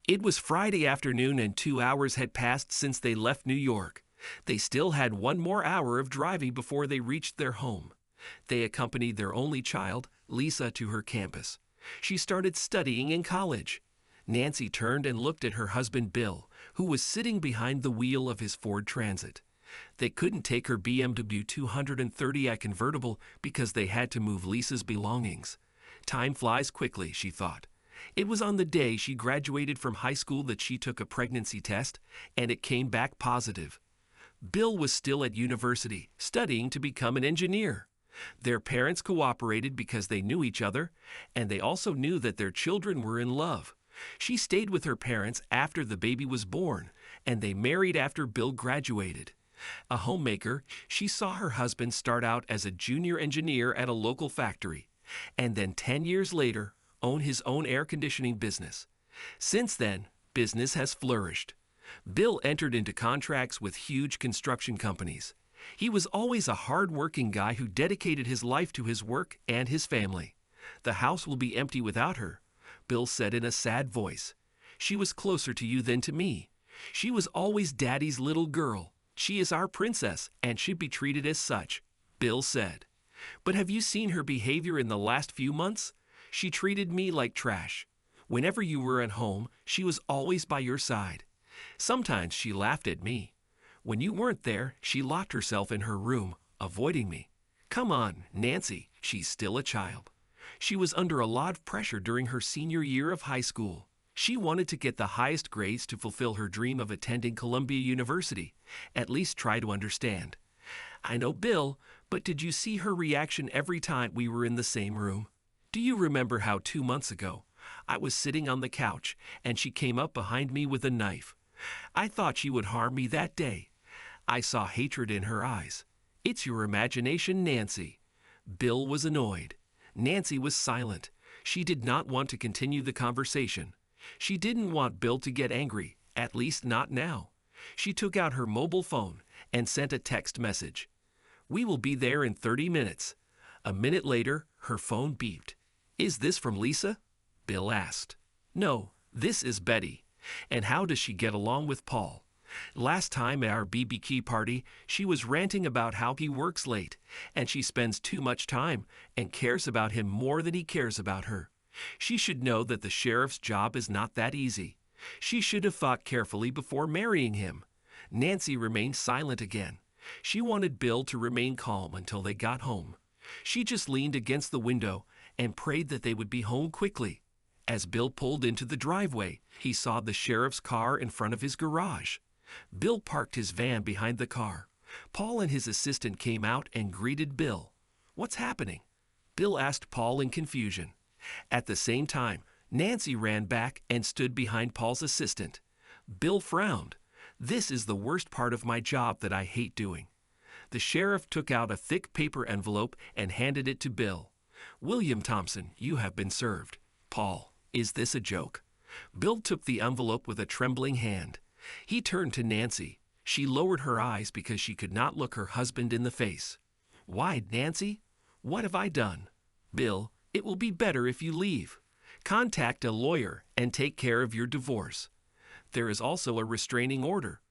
It was Friday afternoon and 2 hours had passed since they left New York. They still had one more hour of driving before they reached their home. They accompanied their only child, Lisa, to her campus. She started studying in college. Nancy turned and looked at her husband Bill, who was sitting behind the wheel of his Ford Transit. They couldn't take her BMW 230i convertible because they had to move Lisa's belongings. Time flies quickly, she thought. It was on the day she graduated from high school that she took a pregnancy test, and it came back positive. Bill was still at university, studying to become an engineer. Their parents cooperated because they knew each other, and they also knew that their children were in love. She stayed with her parents after the baby was born, and they married after Bill graduated. A homemaker, she saw her husband start out as a junior engineer at a local factory, and then 10 years later, own his own air conditioning business. Since then, business has flourished. Bill entered into contracts with huge construction companies. He was always a hard-working guy who dedicated his life to his work and his family. "The house will be empty without her," Bill said in a sad voice. "She was closer to you than to me. She was always Daddy's little girl. She is our princess and should be treated as such," Bill said. "But have you seen her behavior in the last few months? She treated me like trash. Whenever you were at home, she was always by your side. Sometimes she laughed at me. When you weren't there, she locked herself in her room, avoiding me. Come on, Nancy, she's still a child. She was under a lot of pressure during her senior year of high school. She wanted to get the highest grades to fulfill her dream of attending Columbia University. At least try to understand. I know Bill, but did you see her reaction every time we were in the same room? Do you remember how 2 months ago I was sitting on the couch and she came up behind me with a knife? I thought she would harm me that day. I saw hatred in her eyes. It's your imagination, Nancy." Bill was annoyed. Nancy was silent. She did not want to continue the conversation. She didn't want Bill to get angry, at least not now. She took out her mobile phone and sent a text message. "We will be there in 30 minutes. A minute later, her phone beeped. "Is this from Lisa?" Bill asked. "No, this is Betty. And how does she get along with Paul? Last time at our BBQ party, she was ranting about how he works late, and she spends too much time and cares about him more than he cares about her. She should know that the sheriff's job is not that easy. She should have thought carefully before marrying him." Nancy remained silent again. She wanted Bill to remain calm until they got home. She just leaned against the window and prayed that they would be home quickly. As Bill pulled into the driveway, he saw the sheriff's car in front of his garage. Bill parked his van behind the car. Paul and his assistant came out and greeted Bill. "What's happening?" Bill asked Paul in confusion. At the same time, Nancy ran back and stood behind Paul's assistant. Bill frowned. "This is the worst part of my job that I hate doing." The sheriff took out a thick paper envelope and handed it to Bill. "William Thompson, you have been served." "Paul, is this a joke?" Bill took the envelope with a trembling hand. He turned to Nancy. She lowered her eyes because she could not look her husband in the face. "Why, Nancy? What have I done?" "Bill, it will be better if you leave. Contact a lawyer and take care of your divorce. There is also a restraining order.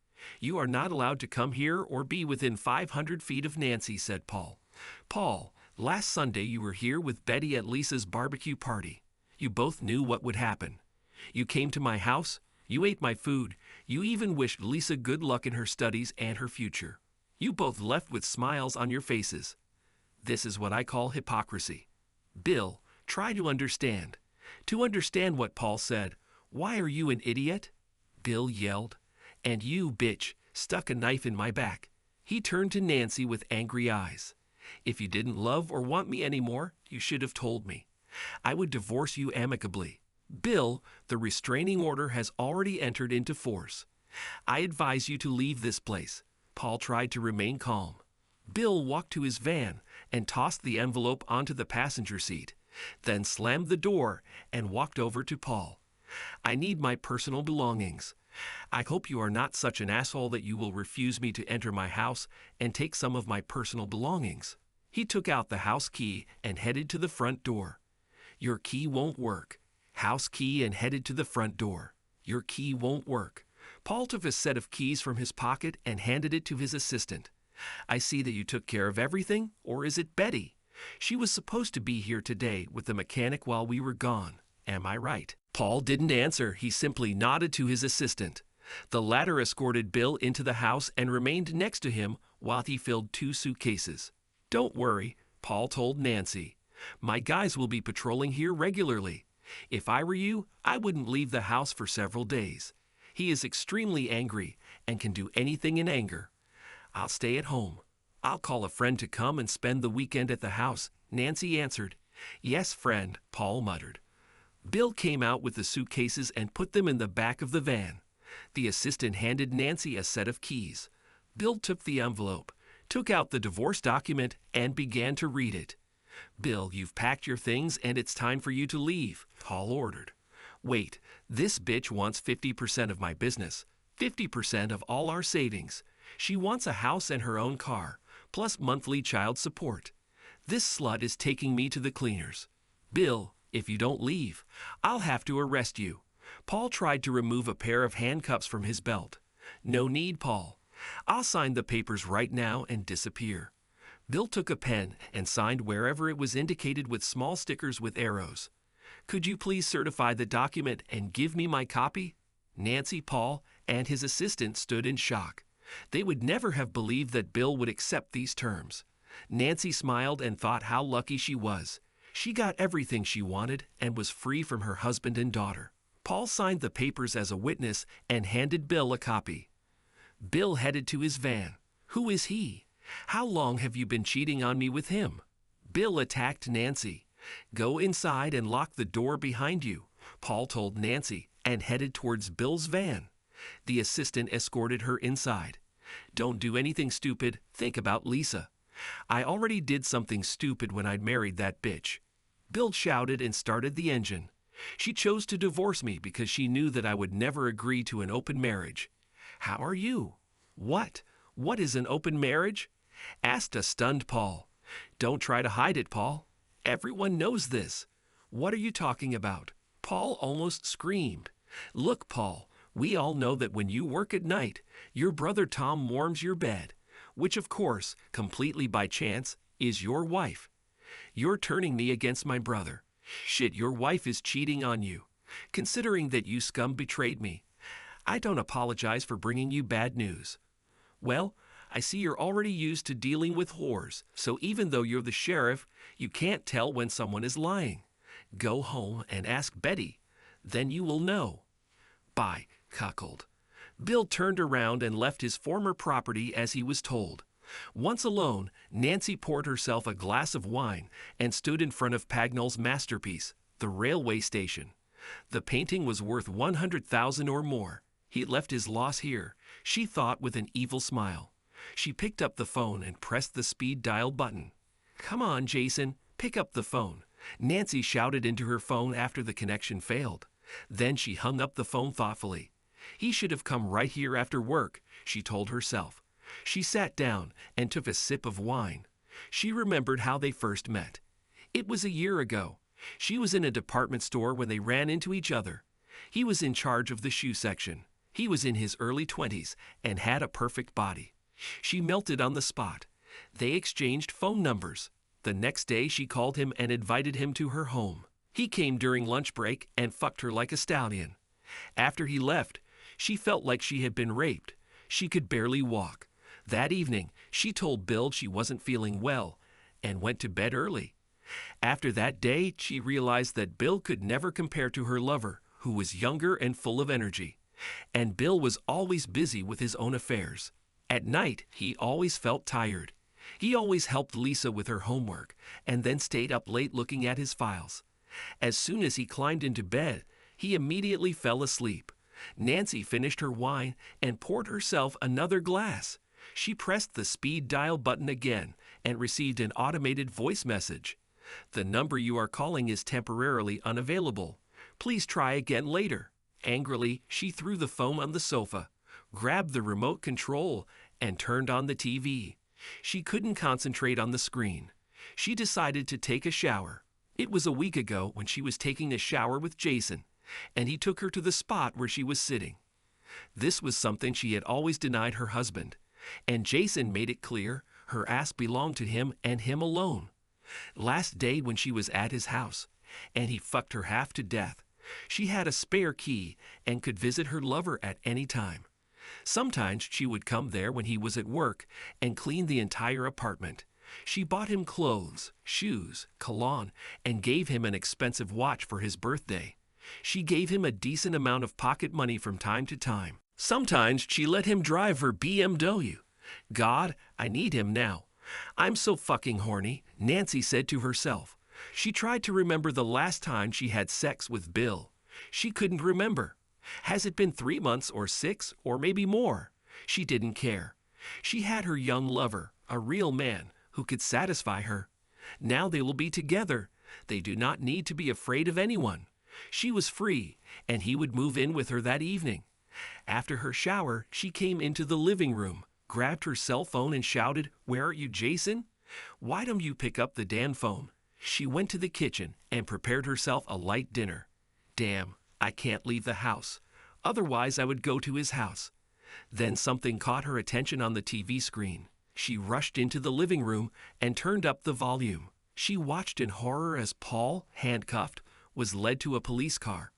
You are not allowed to come here or be within 500 feet of Nancy," said Paul. "Paul, last Sunday you were here with Betty at Lisa's barbecue party. You both knew what would happen. You came to my house. You ate my food. You even wished Lisa good luck in her studies and her future. You both left with smiles on your faces. This is what I call hypocrisy. Bill, try to understand. To understand what Paul said. Why are you an idiot?" Bill yelled. "And you, bitch, stuck a knife in my back." He turned to Nancy with angry eyes. "If you didn't love or want me anymore, you should have told me. I would divorce you amicably. Bill, the restraining order has already entered into force. I advise you to leave this place." Paul tried to remain calm. Bill walked to his van and tossed the envelope onto the passenger seat, then slammed the door and walked over to Paul. "I need my personal belongings. I hope you are not such an asshole that you will refuse me to enter my house and take some of my personal belongings." He took out the house key and headed to the front door. "Your key won't work." House key and headed to the front door. Your key won't work. Paul took a set of keys from his pocket and handed it to his assistant. I see that you took care of everything, or is it Betty? She was supposed to be here today with the mechanic while we were gone. Am I right? Paul didn't answer. He simply nodded to his assistant. The latter escorted Bill into the house and remained next to him while he filled 2 suitcases. Don't worry, Paul told Nancy. My guys will be patrolling here regularly. If I were you, I wouldn't leave the house for several days. He is extremely angry and can do anything in anger. I'll stay at home. I'll call a friend to come and spend the weekend at the house, Nancy answered. Yes, friend, Paul muttered. Bill came out with the suitcases and put them in the back of the van. The assistant handed Nancy a set of keys. Bill took the envelope, took out the divorce document, and began to read it. Bill, you've packed your things and it's time for you to leave, Paul ordered. Wait, this bitch wants 50% of my business, 50% of all our savings. She wants a house and her own car, plus monthly child support. This slut is taking me to the cleaners. Bill, if you don't leave, I'll have to arrest you. Paul tried to remove a pair of handcuffs from his belt. No need, Paul. I'll sign the papers right now and disappear. Bill took a pen and signed wherever it was indicated with small stickers with arrows. Could you please certify the document and give me my copy? Nancy, Paul, and his assistant stood in shock. They would never have believed that Bill would accept these terms. Nancy smiled and thought how lucky she was. She got everything she wanted and was free from her husband and daughter. Paul signed the papers as a witness and handed Bill a copy. Bill headed to his van. Who is he? How long have you been cheating on me with him? Bill attacked Nancy. Go inside and lock the door behind you, Paul told Nancy and headed towards Bill's van. The assistant escorted her inside. Don't do anything stupid. Think about Lisa. I already did something stupid when I'd married that bitch. Bill shouted and started the engine. She chose to divorce me because she knew that I would never agree to an open marriage. How are you? What? What is an open marriage? Asked a stunned Paul. Don't try to hide it, Paul. Everyone knows this. What are you talking about? Paul almost screamed. Look, Paul, we all know that when you work at night, your brother Tom warms your bed, which of course, completely by chance, is your wife. You're turning me against my brother. Shit, your wife is cheating on you. Considering that you scum betrayed me, I don't apologize for bringing you bad news. Well, I see you're already used to dealing with whores, so even though you're the sheriff, you can't tell when someone is lying. Go home and ask Betty. Then you will know. Bye, cuckold. Bill turned around and left his former property as he was told. Once alone, Nancy poured herself a glass of wine and stood in front of Pagnell's masterpiece, the railway station. The painting was worth 100,000 or more. He left his loss here, she thought with an evil smile. She picked up the phone and pressed the speed dial button. Come on, Jason, pick up the phone. Nancy shouted into her phone after the connection failed. Then she hung up the phone thoughtfully. He should have come right here after work, she told herself. She sat down and took a sip of wine. She remembered how they first met. It was a year ago. She was in a department store when they ran into each other. He was in charge of the shoe section. He was in his early 20s and had a perfect body. She melted on the spot. They exchanged phone numbers. The next day she called him and invited him to her home. He came during lunch break and fucked her like a stallion. After he left, she felt like she had been raped. She could barely walk. That evening, she told Bill she wasn't feeling well and went to bed early. After that day, she realized that Bill could never compare to her lover, who was younger and full of energy. And Bill was always busy with his own affairs. At night, he always felt tired. He always helped Lisa with her homework and then stayed up late looking at his files. As soon as he climbed into bed, he immediately fell asleep. Nancy finished her wine and poured herself another glass. She pressed the speed dial button again and received an automated voice message. The number you are calling is temporarily unavailable. Please try again later. Angrily, she threw the phone on the sofa, grabbed the remote control, and turned on the TV. She couldn't concentrate on the screen. She decided to take a shower. It was a week ago when she was taking a shower with Jason. and he took her to the spot where she was sitting. This was something she had always denied her husband, and Jason made it clear her ass belonged to him and him alone. Last day when she was at his house, and he fucked her half to death, she had a spare key and could visit her lover at any time. Sometimes she would come there when he was at work and clean the entire apartment. She bought him clothes, shoes, cologne, and gave him an expensive watch for his birthday. She gave him a decent amount of pocket money from time to time. Sometimes she let him drive her BMW. God, I need him now. I'm so fucking horny, Nancy said to herself. She tried to remember the last time she had sex with Bill. She couldn't remember. Has it been 3 months or 6 or maybe more? She didn't care. She had her young lover, a real man, who could satisfy her. Now they will be together. They do not need to be afraid of anyone. She was free, and he would move in with her that evening. After her shower, she came into the living room, grabbed her cell phone and shouted, "Where are you, Jason? Why don't you pick up the damn phone?" She went to the kitchen and prepared herself a light dinner. Damn, I can't leave the house. Otherwise, I would go to his house. Then something caught her attention on the TV screen. She rushed into the living room and turned up the volume. She watched in horror as Paul, handcuffed, was led to a police car.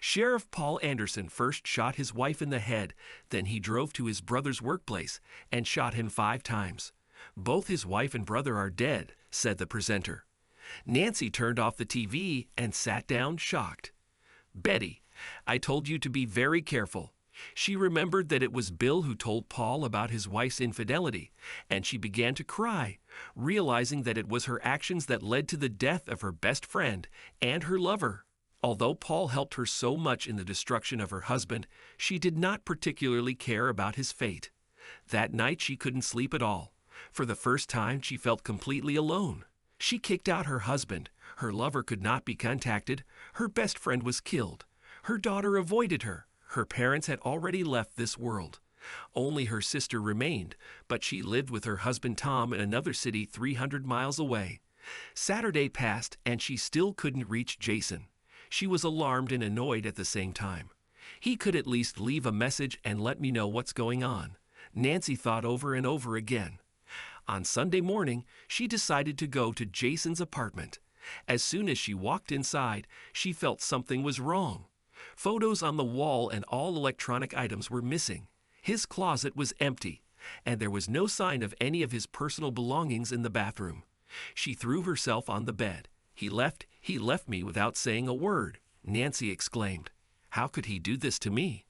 Sheriff Paul Anderson first shot his wife in the head, then he drove to his brother's workplace and shot him 5 times. Both his wife and brother are dead, said the presenter. Nancy turned off the TV and sat down shocked. Betty, I told you to be very careful. She remembered that it was Bill who told Paul about his wife's infidelity, and she began to cry, realizing that it was her actions that led to the death of her best friend and her lover. Although Paul helped her so much in the destruction of her husband, she did not particularly care about his fate. That night she couldn't sleep at all. For the first time, she felt completely alone. She kicked out her husband. Her lover could not be contacted. Her best friend was killed. Her daughter avoided her. Her parents had already left this world. Only her sister remained, but she lived with her husband Tom in another city 300 miles away. Saturday passed, and she still couldn't reach Jason. She was alarmed and annoyed at the same time. He could at least leave a message and let me know what's going on, Nancy thought over and over again. On Sunday morning, she decided to go to Jason's apartment. As soon as she walked inside, she felt something was wrong. Photos on the wall and all electronic items were missing. His closet was empty, and there was no sign of any of his personal belongings in the bathroom. She threw herself on the bed. He left me without saying a word, Nancy exclaimed. How could he do this to me?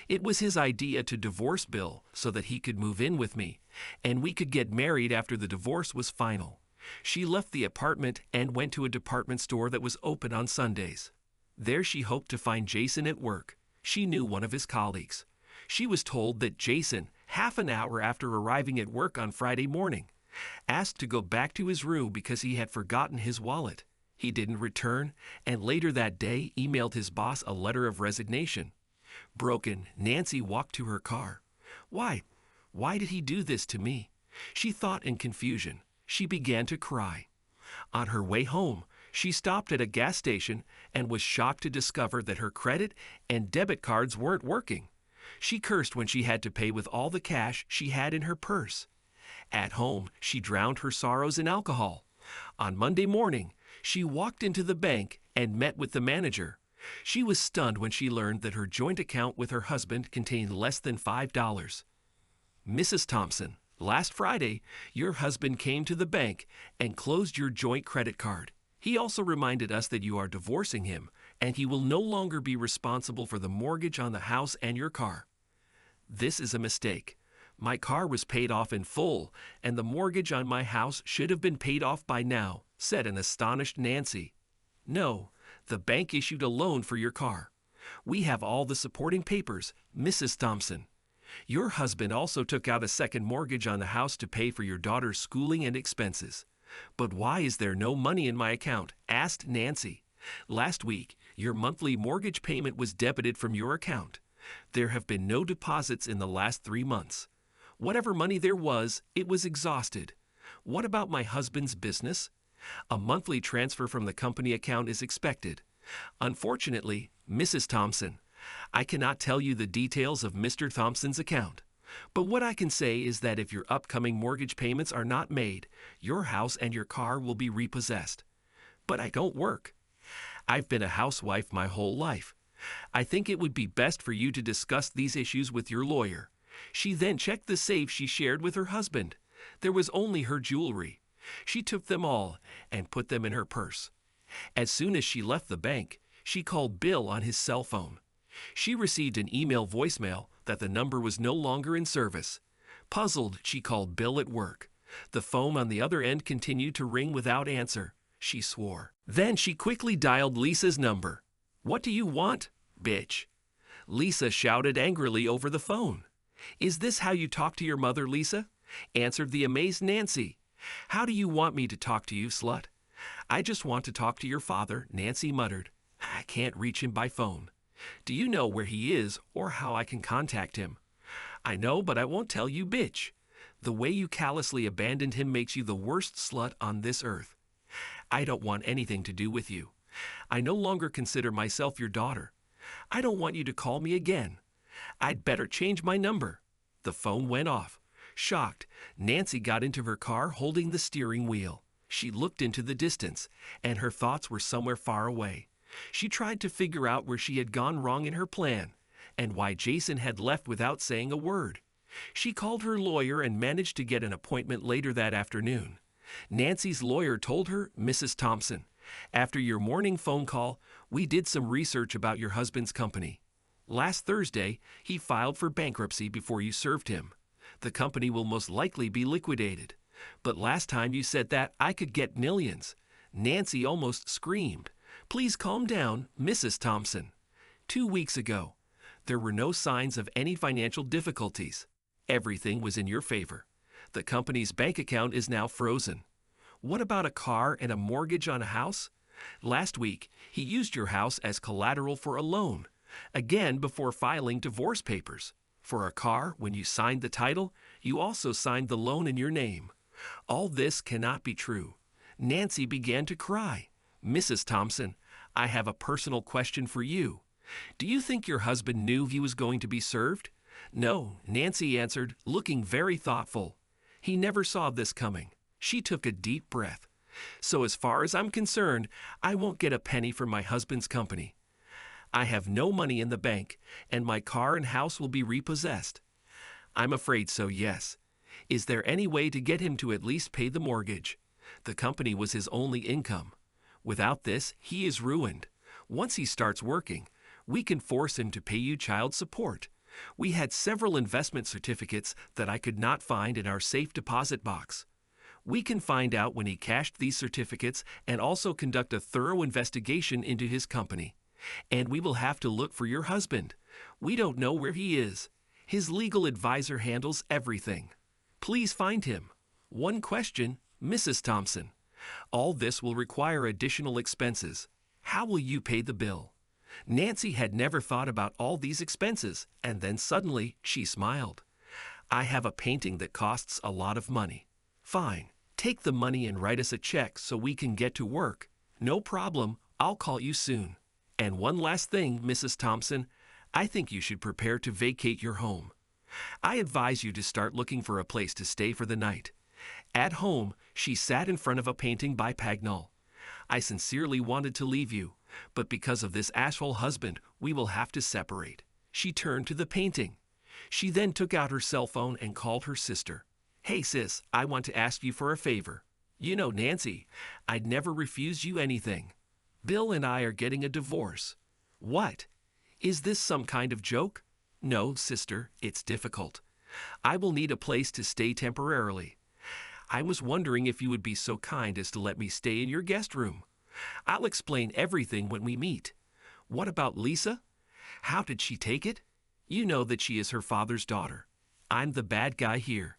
It was his idea to divorce Bill so that he could move in with me, and we could get married after the divorce was final. She left the apartment and went to a department store that was open on Sundays. There she hoped to find Jason at work. She knew one of his colleagues. She was told that Jason, half an hour after arriving at work on Friday morning, asked to go back to his room because he had forgotten his wallet. He didn't return, and later that day emailed his boss a letter of resignation. Broken, Nancy walked to her car. Why did he do this to me? She thought in confusion. She began to cry. On her way home, she stopped at a gas station and was shocked to discover that her credit and debit cards weren't working. She cursed when she had to pay with all the cash she had in her purse. At home, she drowned her sorrows in alcohol. On Monday morning, she walked into the bank and met with the manager. She was stunned when she learned that her joint account with her husband contained less than $5. Mrs. Thompson, last Friday, your husband came to the bank and closed your joint credit card. He also reminded us that you are divorcing him, and he will no longer be responsible for the mortgage on the house and your car. This is a mistake. My car was paid off in full, and the mortgage on my house should have been paid off by now, said an astonished Nancy. No, the bank issued a loan for your car. We have all the supporting papers, Mrs. Thompson. Your husband also took out a second mortgage on the house to pay for your daughter's schooling and expenses. But why is there no money in my account? Asked Nancy. Last week, your monthly mortgage payment was debited from your account. There have been no deposits in the last 3 months. Whatever money there was, it was exhausted. What about my husband's business? A monthly transfer from the company account is expected. Unfortunately, Mrs. Thompson, I cannot tell you the details of Mr. Thompson's account. But what I can say is that if your upcoming mortgage payments are not made, your house and your car will be repossessed. But I don't work. I've been a housewife my whole life. I think it would be best for you to discuss these issues with your lawyer. She then checked the safe she shared with her husband. There was only her jewelry. She took them all and put them in her purse. As soon as she left the bank, she called Bill on his cell phone. She received an email voicemail that the number was no longer in service. Puzzled, she called Bill at work. The phone on the other end continued to ring without answer. She swore. Then she quickly dialed Lisa's number. "What do you want, bitch?" Lisa shouted angrily over the phone. "Is this how you talk to your mother, Lisa?" answered the amazed Nancy. "How do you want me to talk to you, slut?" "I just want to talk to your father," Nancy muttered. "I can't reach him by phone." "Do you know where he is or how I can contact him?" "I know, but I won't tell you, bitch. The way you callously abandoned him makes you the worst slut on this earth. I don't want anything to do with you. I no longer consider myself your daughter. I don't want you to call me again. I'd better change my number." The phone went off. Shocked, Nancy got into her car holding the steering wheel. She looked into the distance, and her thoughts were somewhere far away. She tried to figure out where she had gone wrong in her plan, and why Jason had left without saying a word. She called her lawyer and managed to get an appointment later that afternoon. Nancy's lawyer told her, "Mrs. Thompson, after your morning phone call, we did some research about your husband's company. Last Thursday, he filed for bankruptcy before you served him. The company will most likely be liquidated. But last time you said that I could get millions." Nancy almost screamed. "Please calm down, Mrs. Thompson. 2 weeks ago, there were no signs of any financial difficulties. Everything was in your favor. The company's bank account is now frozen. What about a car and a mortgage on a house? Last week, he used your house as collateral for a loan, again before filing divorce papers. For a car, when you signed the title, you also signed the loan in your name. All this cannot be true." Nancy began to cry. "Mrs. Thompson, I have a personal question for you. Do you think your husband knew he was going to be served?" "No," Nancy answered, looking very thoughtful. "He never saw this coming." She took a deep breath. "So as far as I'm concerned, I won't get a penny from my husband's company. I have no money in the bank, and my car and house will be repossessed." "I'm afraid so, yes. Is there any way to get him to at least pay the mortgage? The company was his only income. Without this, he is ruined. Once he starts working, we can force him to pay you child support. We had several investment certificates that I could not find in our safe deposit box. We can find out when he cashed these certificates and also conduct a thorough investigation into his company. And we will have to look for your husband. We don't know where he is. His legal advisor handles everything. Please find him. One question, Mrs. Thompson. All this will require additional expenses. How will you pay the bill?" Nancy had never thought about all these expenses, and then suddenly she smiled. "I have a painting that costs a lot of money." "Fine. Take the money and write us a check so we can get to work." "No problem. I'll call you soon. And one last thing, Mrs. Thompson. I think you should prepare to vacate your home. I advise you to start looking for a place to stay for the night." At home, she sat in front of a painting by Pagnol. "I sincerely wanted to leave you, but because of this asshole husband, we will have to separate." She turned to the painting. She then took out her cell phone and called her sister. "Hey sis, I want to ask you for a favor. You know, Nancy, I'd never refuse you anything. Bill and I are getting a divorce." "What? Is this some kind of joke?" "No, sister, it's difficult. I will need a place to stay temporarily. I was wondering if you would be so kind as to let me stay in your guest room. I'll explain everything when we meet. What about Lisa? How did she take it? You know that she is her father's daughter. I'm the bad guy here.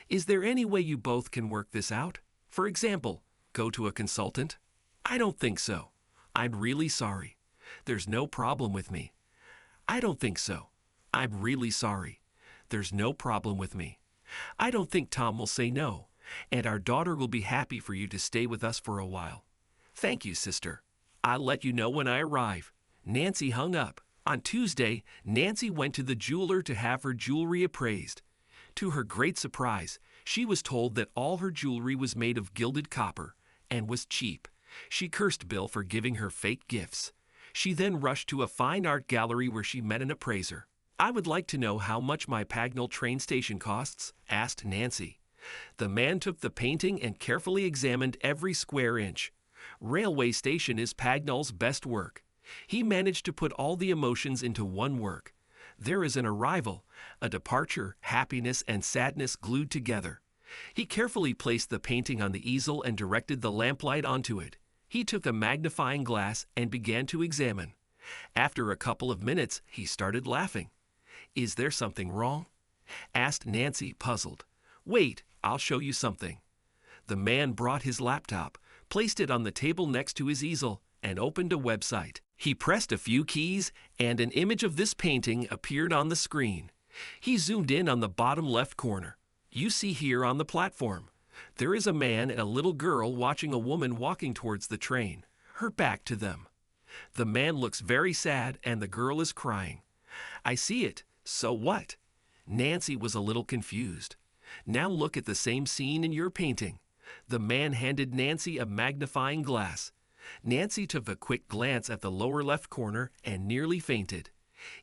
Is there any way you both can work this out? For example, go to a consultant?" "I don't think so. I'm really sorry. There's no problem with me." "I don't think so. I'm really sorry. There's no problem with me. I don't think Tom will say no, and our daughter will be happy for you to stay with us for a while." "Thank you, sister. I'll let you know when I arrive." Nancy hung up. On Tuesday, Nancy went to the jeweler to have her jewelry appraised. To her great surprise, she was told that all her jewelry was made of gilded copper and was cheap. She cursed Bill for giving her fake gifts. She then rushed to a fine art gallery where she met an appraiser. "I would like to know how much my Pagnell train station costs," asked Nancy. The man took the painting and carefully examined every square inch. "Railway station is Pagnell's best work. He managed to put all the emotions into one work. There is an arrival, a departure, happiness, and sadness glued together." He carefully placed the painting on the easel and directed the lamplight onto it. He took a magnifying glass and began to examine. After a couple of minutes, he started laughing. "Is there something wrong?" asked Nancy, puzzled. "Wait, I'll show you something." The man brought his laptop, placed it on the table next to his easel, and opened a website. He pressed a few keys, and an image of this painting appeared on the screen. He zoomed in on the bottom left corner. You see here on the platform, there is a man and a little girl watching a woman walking towards the train, her back to them. The man looks very sad and the girl is crying. "I see it. So what?" Nancy was a little confused. "Now look at the same scene in your painting." The man handed Nancy a magnifying glass. Nancy took a quick glance at the lower left corner and nearly fainted.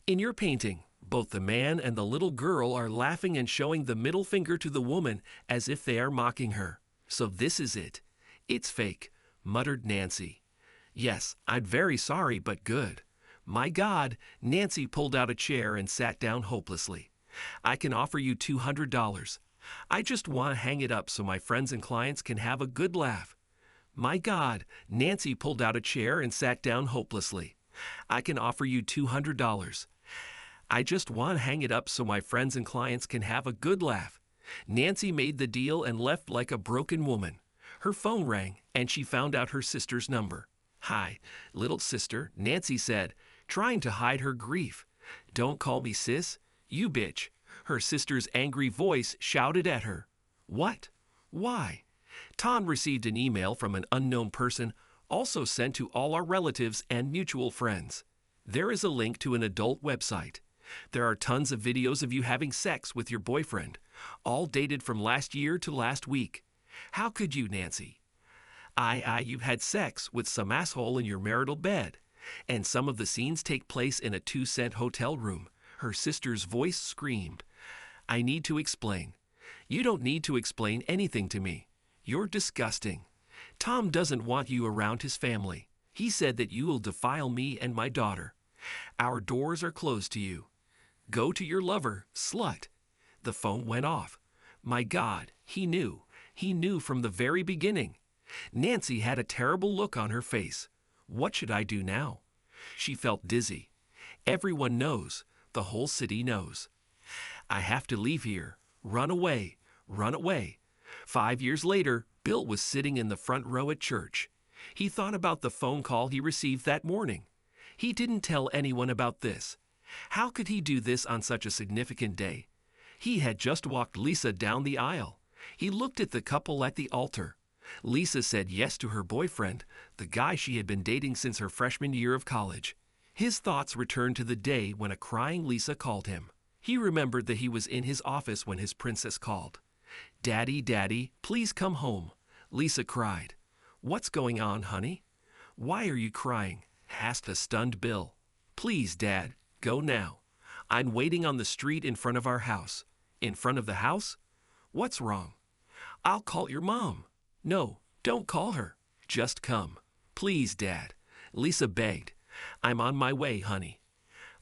"In your painting, both the man and the little girl are laughing and showing the middle finger to the woman as if they are mocking her. So this is it. It's fake," muttered Nancy. "Yes, I'm very sorry, but good." My God, Nancy pulled out a chair and sat down hopelessly. "I can offer you $200. I just want to hang it up so my friends and clients can have a good laugh." My God, Nancy pulled out a chair and sat down hopelessly. "I can offer you $200. I just want to hang it up so my friends and clients can have a good laugh." Nancy made the deal and left like a broken woman. Her phone rang, and she found out her sister's number. "Hi, little sister," Nancy said, trying to hide her grief. "Don't call me sis, you bitch." Her sister's angry voice shouted at her. "What? Why?" Tom received an email from an unknown person, also sent to all our relatives and mutual friends. There is a link to an adult website. There are tons of videos of you having sex with your boyfriend, all dated from last year to last week. How could you, Nancy? You've had sex with some asshole in your marital bed. And some of the scenes take place in a 2-cent hotel room. Her sister's voice screamed. "I need to explain." "You don't need to explain anything to me. You're disgusting. Tom doesn't want you around his family. He said that you will defile me and my daughter. Our doors are closed to you. Go to your lover, slut." The phone went off. My God, he knew. He knew from the very beginning. Nancy had a terrible look on her face. What should I do now? She felt dizzy. Everyone knows. The whole city knows. I have to leave here. Run away. Run away. 5 years later, Bill was sitting in the front row at church. He thought about the phone call he received that morning. He didn't tell anyone about this. How could he do this on such a significant day? He had just walked Lisa down the aisle. He looked at the couple at the altar. Lisa said yes to her boyfriend, the guy she had been dating since her freshman year of college. His thoughts returned to the day when a crying Lisa called him. He remembered that he was in his office when his princess called. "Daddy, Daddy, please come home." Lisa cried. "What's going on, honey?" "Why are you crying?" asked a stunned Bill. "Please, Dad, go now. I'm waiting on the street in front of our house." "In front of the house? What's wrong?" "I'll call your mom." "No, don't call her. Just come. Please, Dad." Lisa begged. "I'm on my way, honey."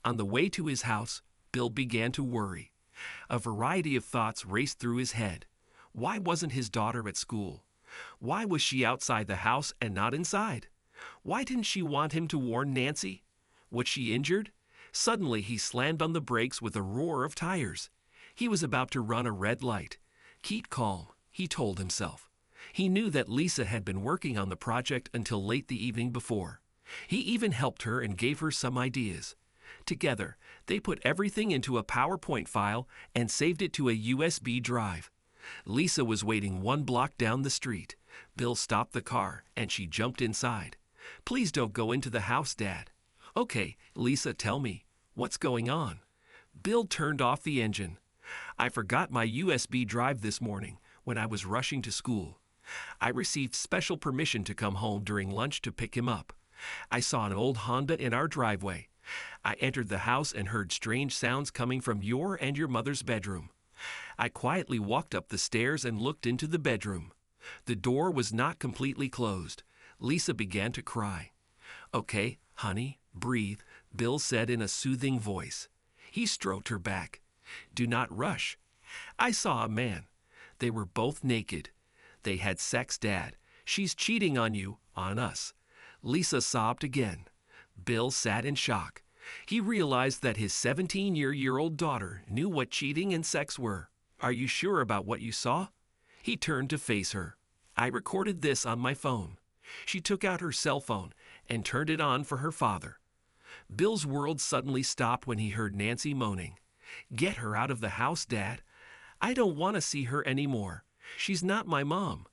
On the way to his house, Bill began to worry. A variety of thoughts raced through his head. Why wasn't his daughter at school? Why was she outside the house and not inside? Why didn't she want him to warn Nancy? Was she injured? Suddenly he slammed on the brakes with a roar of tires. He was about to run a red light. Keep calm, he told himself. He knew that Lisa had been working on the project until late the evening before. He even helped her and gave her some ideas. Together, they put everything into a PowerPoint file and saved it to a USB drive. Lisa was waiting 1 block down the street. Bill stopped the car, and she jumped inside. Please don't go into the house, Dad. Okay, Lisa, tell me, what's going on? Bill turned off the engine. I forgot my USB drive this morning when I was rushing to school. I received special permission to come home during lunch to pick him up. I saw an old Honda in our driveway. I entered the house and heard strange sounds coming from your and your mother's bedroom. I quietly walked up the stairs and looked into the bedroom. The door was not completely closed. Lisa began to cry. Okay, honey, breathe, Bill said in a soothing voice. He stroked her back. Do not rush. I saw a man. They were both naked. They had sex, Dad. She's cheating on you, on us. Lisa sobbed again. Bill sat in shock. He realized that his 17-year-old daughter knew what cheating and sex were. Are you sure about what you saw? He turned to face her. I recorded this on my phone. She took out her cell phone and turned it on for her father. Bill's world suddenly stopped when he heard Nancy moaning. Get her out of the house, Dad. I don't want to see her anymore. She's not my mom.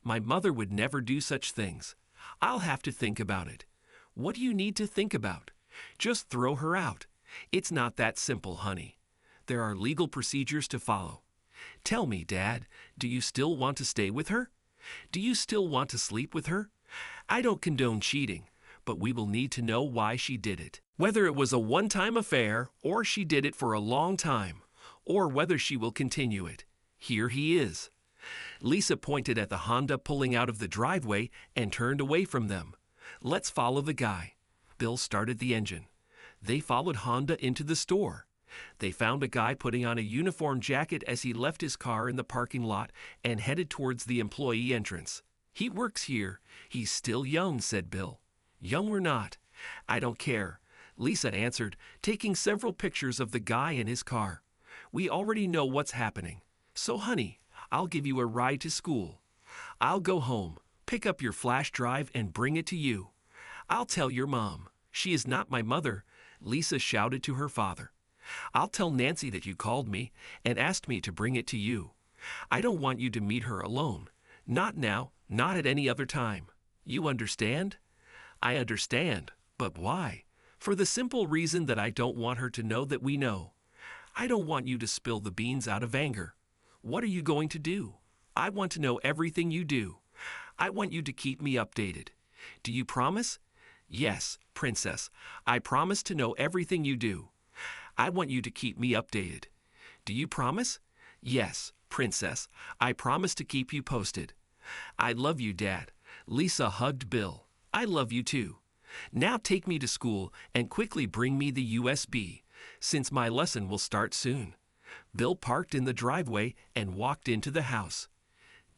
My mother would never do such things. I'll have to think about it. What do you need to think about? Just throw her out. It's not that simple, honey. There are legal procedures to follow. Tell me, Dad, do you still want to stay with her? Do you still want to sleep with her? I don't condone cheating, but we will need to know why she did it. Whether it was a one-time affair, or she did it for a long time, or whether she will continue it. Here he is. Lisa pointed at the Honda pulling out of the driveway and turned away from them. Let's follow the guy. Bill started the engine. They followed Honda into the store. They found a guy putting on a uniform jacket as he left his car in the parking lot and headed towards the employee entrance. He works here. He's still young, said Bill. Young or not, I don't care, Lisa answered, taking several pictures of the guy in his car. We already know what's happening. So, honey, I'll give you a ride to school. I'll go home, pick up your flash drive and bring it to you. I'll tell your mom. She is not my mother, Lisa shouted to her father. I'll tell Nancy that you called me and asked me to bring it to you. I don't want you to meet her alone. Not now, not at any other time. You understand? I understand, but why? For the simple reason that I don't want her to know that we know. I don't want you to spill the beans out of anger. What are you going to do? I want to know everything you do. I want you to keep me updated. Do you promise? Yes, Princess. I promise to know everything you do. I want you to keep me updated. Do you promise? Yes, Princess. I promise to keep you posted. I love you, Dad. Lisa hugged Bill. I love you too. Now take me to school and quickly bring me the USB, since my lesson will start soon. Bill parked in the driveway and walked into the house.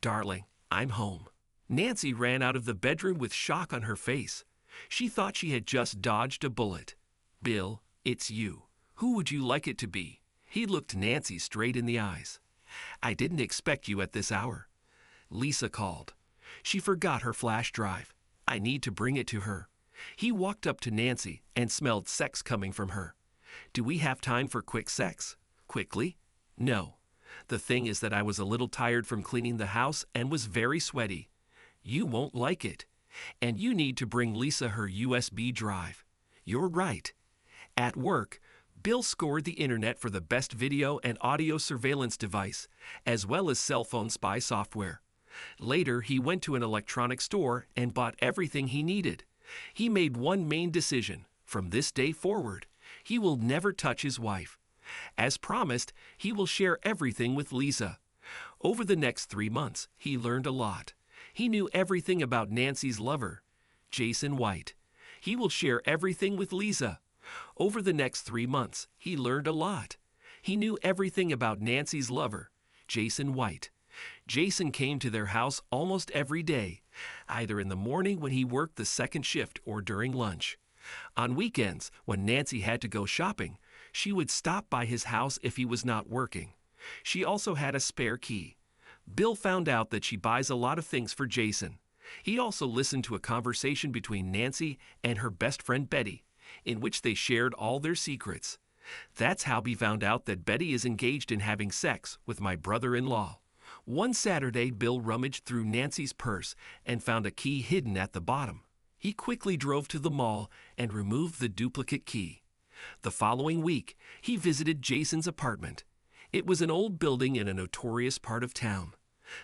Darling, I'm home. Nancy ran out of the bedroom with shock on her face. She thought she had just dodged a bullet. Bill, it's you. Who would you like it to be? He looked Nancy straight in the eyes. I didn't expect you at this hour. Lisa called. She forgot her flash drive. I need to bring it to her. He walked up to Nancy and smelled sex coming from her. Do we have time for quick sex? Quickly? No. The thing is that I was a little tired from cleaning the house and was very sweaty. You won't like it. And you need to bring Lisa her USB drive. You're right. At work, Bill scored the internet for the best video and audio surveillance device, as well as cell phone spy software. Later, he went to an electronics store and bought everything he needed. He made one main decision. From this day forward, he will never touch his wife. As promised, he will share everything with Lisa. Over the next 3 months, he learned a lot. He knew everything about Nancy's lover, Jason White. He will share everything with Lisa. Over the next 3 months, he learned a lot. He knew everything about Nancy's lover, Jason White. Jason came to their house almost every day, either in the morning when he worked the second shift or during lunch. On weekends, when Nancy had to go shopping, she would stop by his house if he was not working. She also had a spare key. Bill found out that she buys a lot of things for Jason. He also listened to a conversation between Nancy and her best friend Betty, in which they shared all their secrets. That's how he found out that Betty is engaged in having sex with my brother-in-law. One Saturday, Bill rummaged through Nancy's purse and found a key hidden at the bottom. He quickly drove to the mall and removed the duplicate key. The following week, he visited Jason's apartment. It was an old building in a notorious part of town.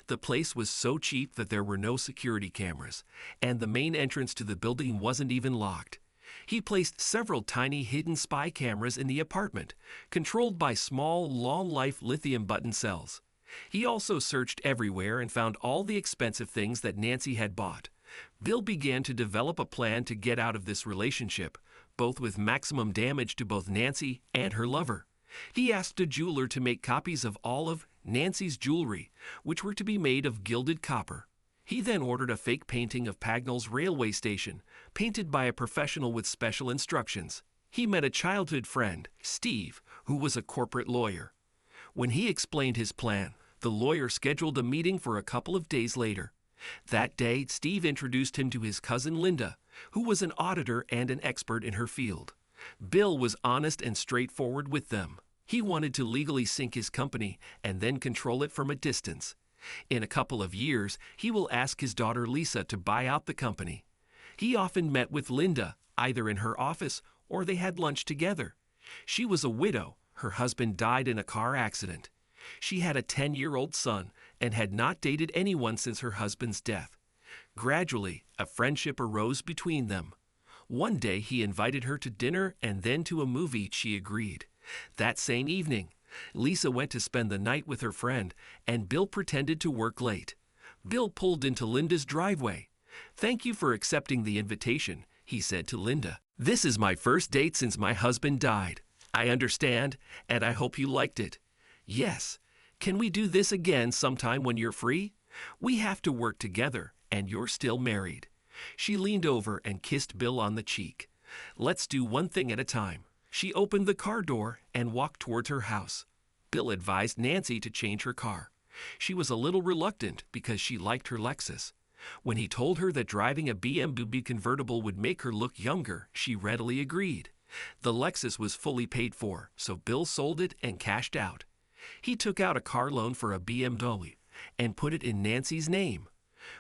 The place was so cheap that there were no security cameras, and the main entrance to the building wasn't even locked. He placed several tiny hidden spy cameras in the apartment, controlled by small, long-life lithium button cells. He also searched everywhere and found all the expensive things that Nancy had bought. Bill began to develop a plan to get out of this relationship, both with maximum damage to both Nancy and her lover. He asked a jeweler to make copies of all of Nancy's jewelry, which were to be made of gilded copper. He then ordered a fake painting of Pagnell's railway station, painted by a professional with special instructions. He met a childhood friend, Steve, who was a corporate lawyer. When he explained his plan, the lawyer scheduled a meeting for a couple of days later. That day, Steve introduced him to his cousin Linda, who was an auditor and an expert in her field. Bill was honest and straightforward with them. He wanted to legally sink his company and then control it from a distance. In a couple of years, he will ask his daughter Lisa to buy out the company. He often met with Linda, either in her office or they had lunch together. She was a widow. Her husband died in a car accident. She had a 10-year-old son and had not dated anyone since her husband's death. Gradually, a friendship arose between them. One day, he invited her to dinner and then to a movie. She agreed. That same evening, Lisa went to spend the night with her friend, and Bill pretended to work late. Bill pulled into Linda's driveway. "Thank you for accepting the invitation," he said to Linda. "This is my first date since my husband died. I understand, and I hope you liked it." "Yes. Can we do this again sometime when you're free? We have to work together, and you're still married." She leaned over and kissed Bill on the cheek. "Let's do one thing at a time." She opened the car door and walked towards her house. Bill advised Nancy to change her car. She was a little reluctant because she liked her Lexus. When he told her that driving a BMW convertible would make her look younger, she readily agreed. The Lexus was fully paid for, so Bill sold it and cashed out. He took out a car loan for a BMW and put it in Nancy's name.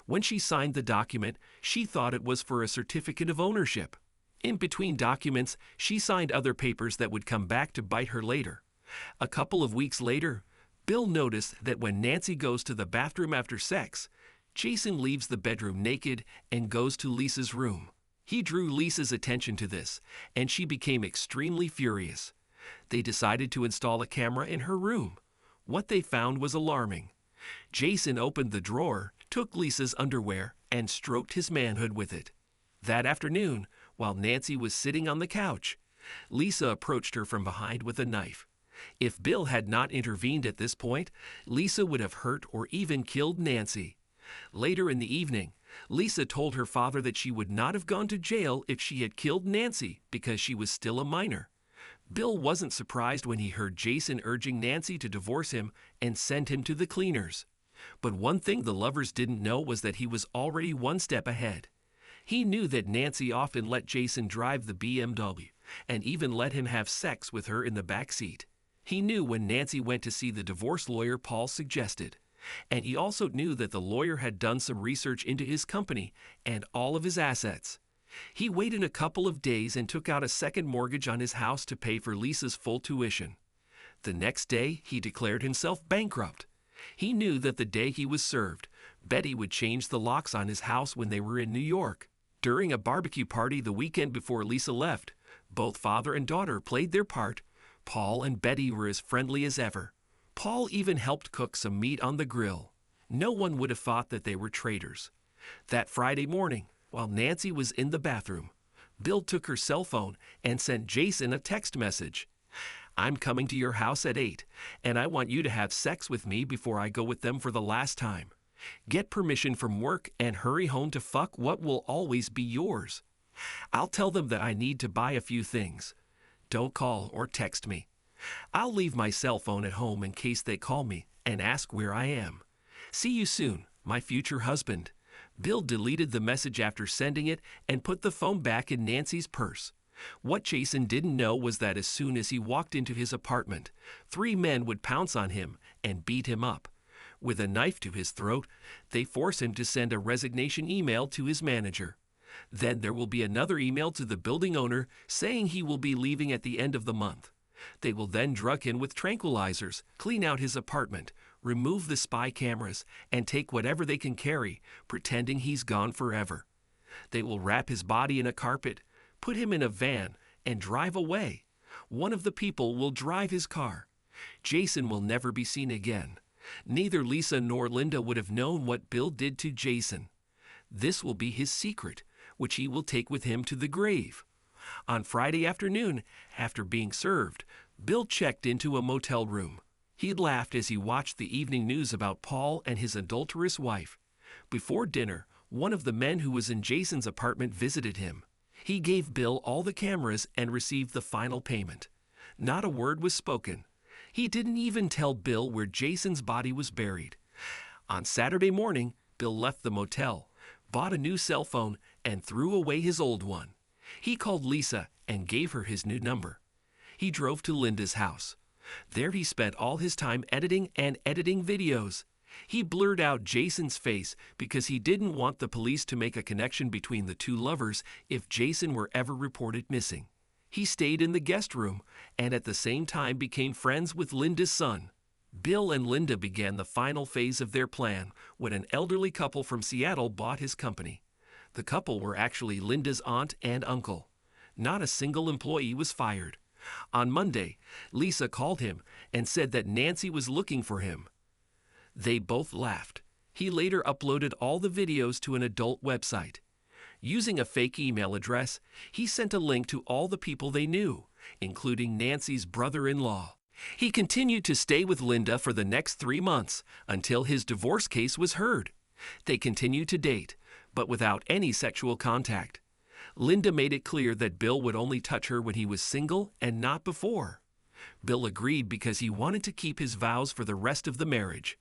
When she signed the document, she thought it was for a certificate of ownership. In between documents, she signed other papers that would come back to bite her later. A couple of weeks later, Bill noticed that when Nancy goes to the bathroom after sex, Jason leaves the bedroom naked and goes to Lisa's room. He drew Lisa's attention to this, and she became extremely furious. They decided to install a camera in her room. What they found was alarming. Jason opened the drawer, took Lisa's underwear, and stroked his manhood with it. That afternoon, while Nancy was sitting on the couch, Lisa approached her from behind with a knife. If Bill had not intervened at this point, Lisa would have hurt or even killed Nancy. Later in the evening, Lisa told her father that she would not have gone to jail if she had killed Nancy because she was still a minor. Bill wasn't surprised when he heard Jason urging Nancy to divorce him and send him to the cleaners. But one thing the lovers didn't know was that he was already one step ahead. He knew that Nancy often let Jason drive the BMW and even let him have sex with her in the back seat. He knew when Nancy went to see the divorce lawyer Paul suggested. And he also knew that the lawyer had done some research into his company and all of his assets. He waited a couple of days and took out a second mortgage on his house to pay for Lisa's full tuition. The next day, he declared himself bankrupt. He knew that the day he was served, Betty would change the locks on his house when they were in New York. During a barbecue party the weekend before Lisa left, both father and daughter played their part. Paul and Betty were as friendly as ever. Paul even helped cook some meat on the grill. No one would have thought that they were traitors. That Friday morning, while Nancy was in the bathroom, Bill took her cell phone and sent Jason a text message. "I'm coming to your house at 8, and I want you to have sex with me before I go with them for the last time. Get permission from work and hurry home to fuck what will always be yours. I'll tell them that I need to buy a few things. Don't call or text me. I'll leave my cell phone at home in case they call me and ask where I am. See you soon, my future husband." Bill deleted the message after sending it and put the phone back in Nancy's purse. What Jason didn't know was that as soon as he walked into his apartment, 3 men would pounce on him and beat him up. With a knife to his throat, they force him to send a resignation email to his manager. Then there will be another email to the building owner saying he will be leaving at the end of the month. They will then drug him with tranquilizers, clean out his apartment, remove the spy cameras, and take whatever they can carry, pretending he's gone forever. They will wrap his body in a carpet, put him in a van, and drive away. One of the people will drive his car. Jason will never be seen again. Neither Lisa nor Linda would have known what Bill did to Jason. This will be his secret, which he will take with him to the grave. On Friday afternoon, after being served, Bill checked into a motel room. He laughed as he watched the evening news about Paul and his adulterous wife. Before dinner, one of the men who was in Jason's apartment visited him. He gave Bill all the cameras and received the final payment. Not a word was spoken. He didn't even tell Bill where Jason's body was buried. On Saturday morning, Bill left the motel, bought a new cell phone, and threw away his old one. He called Lisa and gave her his new number. He drove to Linda's house. There he spent all his time editing videos. He blurred out Jason's face because he didn't want the police to make a connection between the two lovers if Jason were ever reported missing. He stayed in the guest room and at the same time became friends with Linda's son. Bill and Linda began the final phase of their plan when an elderly couple from Seattle bought his company. The couple were actually Linda's aunt and uncle. Not a single employee was fired. On Monday, Lisa called him and said that Nancy was looking for him. They both laughed. He later uploaded all the videos to an adult website. Using a fake email address, he sent a link to all the people they knew, including Nancy's brother-in-law. He continued to stay with Linda for the next 3 months until his divorce case was heard. They continued to date, but without any sexual contact. Linda made it clear that Bill would only touch her when he was single and not before. Bill agreed because he wanted to keep his vows for the rest of the marriage.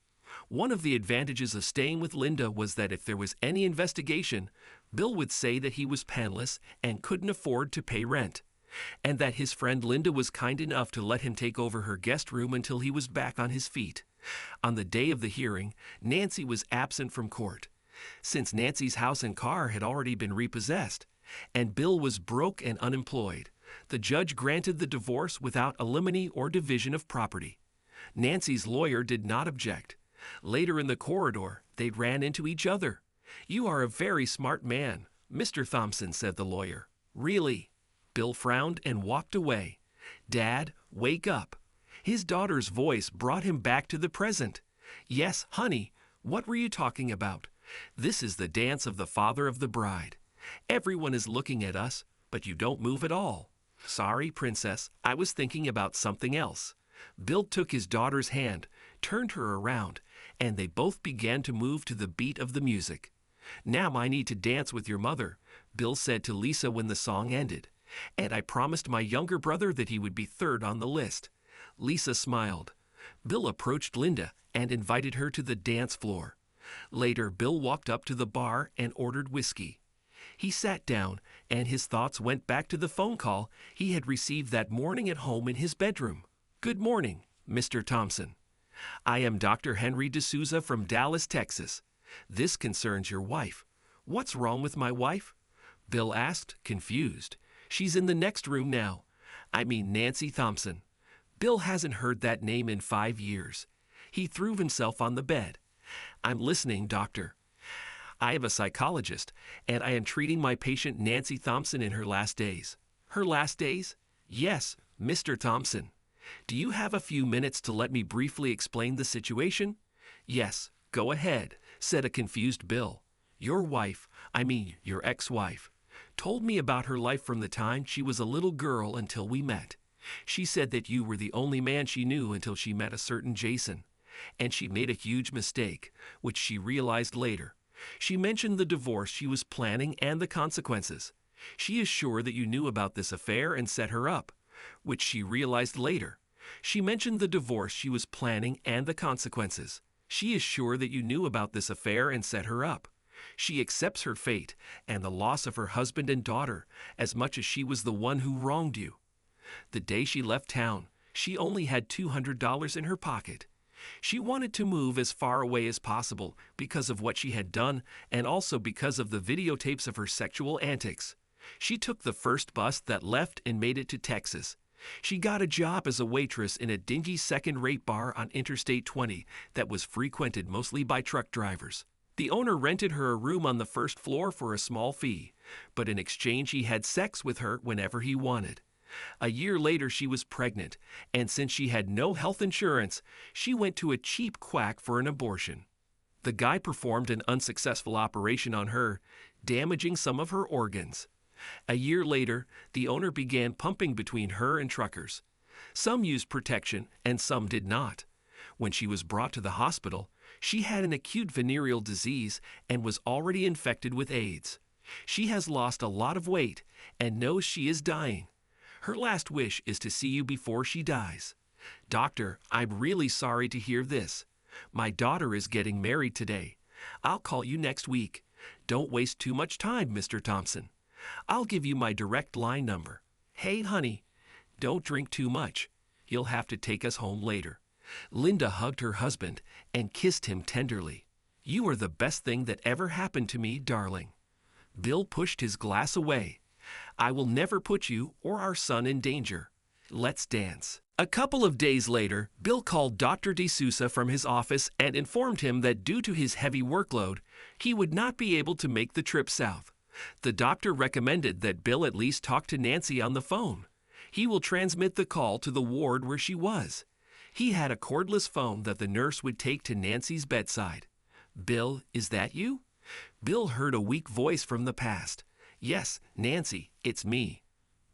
One of the advantages of staying with Linda was that if there was any investigation, Bill would say that he was penniless and couldn't afford to pay rent, and that his friend Linda was kind enough to let him take over her guest room until he was back on his feet. On the day of the hearing, Nancy was absent from court, since Nancy's house and car had already been repossessed, and Bill was broke and unemployed. The judge granted the divorce without alimony or division of property. Nancy's lawyer did not object. Later in the corridor, they ran into each other. "You are a very smart man, Mr. Thompson," said the lawyer. "Really?" Bill frowned and walked away. "Dad, wake up." His daughter's voice brought him back to the present. "Yes, honey, what were you talking about? This is the dance of the father of the bride. Everyone is looking at us, but you don't move at all." "Sorry, princess, I was thinking about something else." Bill took his daughter's hand, turned her around, and they both began to move to the beat of the music. "Now I need to dance with your mother," Bill said to Lisa when the song ended. "And I promised my younger brother that he would be third on the list." Lisa smiled. Bill approached Linda and invited her to the dance floor. Later, Bill walked up to the bar and ordered whiskey. He sat down, and his thoughts went back to the phone call he had received that morning at home in his bedroom. "Good morning, Mr. Thompson. I am Dr. Henry D'Souza from Dallas, Texas. This concerns your wife." "What's wrong with my wife?" Bill asked, confused. "She's in the next room now. I mean Nancy Thompson." Bill hasn't heard that name in 5 years. He threw himself on the bed. "I'm listening, doctor. I am a psychologist, and I am treating my patient Nancy Thompson in her last days." "Her last days?" "Yes, Mr. Thompson. Do you have a few minutes to let me briefly explain the situation?" "Yes, go ahead," said a confused Bill. "Your wife, your ex-wife, told me about her life from the time she was a little girl until we met. She said that you were the only man she knew until she met a certain Jason, and she made a huge mistake, which she realized later. She mentioned the divorce she was planning and the consequences. She is sure that you knew about this affair and set her up, which she realized later. She mentioned the divorce she was planning and the consequences. She is sure that you knew about this affair and set her up. She accepts her fate and the loss of her husband and daughter as much as she was the one who wronged you. The day she left town, she only had $200 in her pocket. She wanted to move as far away as possible because of what she had done and also because of the videotapes of her sexual antics. She took the first bus that left and made it to Texas. She got a job as a waitress in a dingy second-rate bar on Interstate 20 that was frequented mostly by truck drivers. The owner rented her a room on the first floor for a small fee, but in exchange he had sex with her whenever he wanted. A year later she was pregnant, and since she had no health insurance, she went to a cheap quack for an abortion. The guy performed an unsuccessful operation on her, damaging some of her organs. A year later, the owner began pumping between her and truckers. Some used protection and some did not. When she was brought to the hospital, she had an acute venereal disease and was already infected with AIDS. She has lost a lot of weight and knows she is dying. Her last wish is to see you before she dies. Doctor, I'm really sorry to hear this. My daughter is getting married today. I'll call you next week. Don't waste too much time, Mr. Thompson. I'll give you my direct line number. Hey, honey, don't drink too much. You'll have to take us home later. Linda hugged her husband and kissed him tenderly. You are the best thing that ever happened to me, darling. Bill pushed his glass away. I will never put you or our son in danger. Let's dance. A couple of days later, Bill called Dr. D'Souza from his office and informed him that due to his heavy workload, he would not be able to make the trip south. The doctor recommended that Bill at least talk to Nancy on the phone. He will transmit the call to the ward where she was. He had a cordless phone that the nurse would take to Nancy's bedside. Bill, is that you? Bill heard a weak voice from the past. Yes, Nancy, it's me.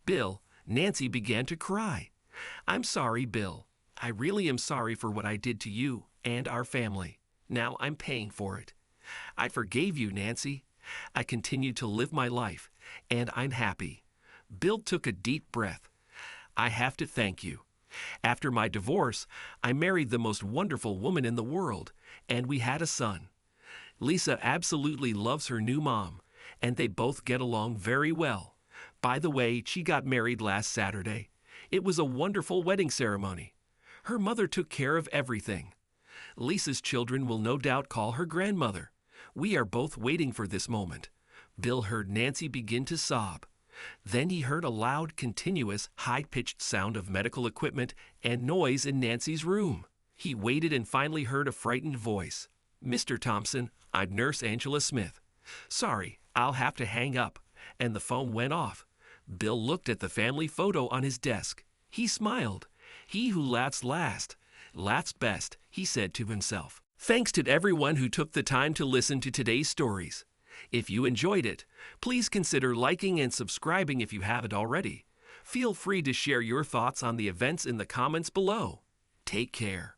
Bill, Nancy began to cry. I'm sorry, Bill. I really am sorry for what I did to you and our family. Now I'm paying for it. I forgave you, Nancy. I continued to live my life, and I'm happy. Bill took a deep breath. I have to thank you. After my divorce, I married the most wonderful woman in the world, and we had a son. Lisa absolutely loves her new mom, and they both get along very well. By the way, she got married last Saturday. It was a wonderful wedding ceremony. Her mother took care of everything. Lisa's children will no doubt call her grandmother. We are both waiting for this moment. Bill heard Nancy begin to sob. Then he heard a loud, continuous, high-pitched sound of medical equipment and noise in Nancy's room. He waited and finally heard a frightened voice. Mr. Thompson, I'm Nurse Angela Smith. Sorry, I'll have to hang up. And the phone went off. Bill looked at the family photo on his desk. He smiled. He who laughs last, laughs best, he said to himself. Thanks to everyone who took the time to listen to today's stories. If you enjoyed it, please consider liking and subscribing if you haven't already. Feel free to share your thoughts on the events in the comments below. Take care.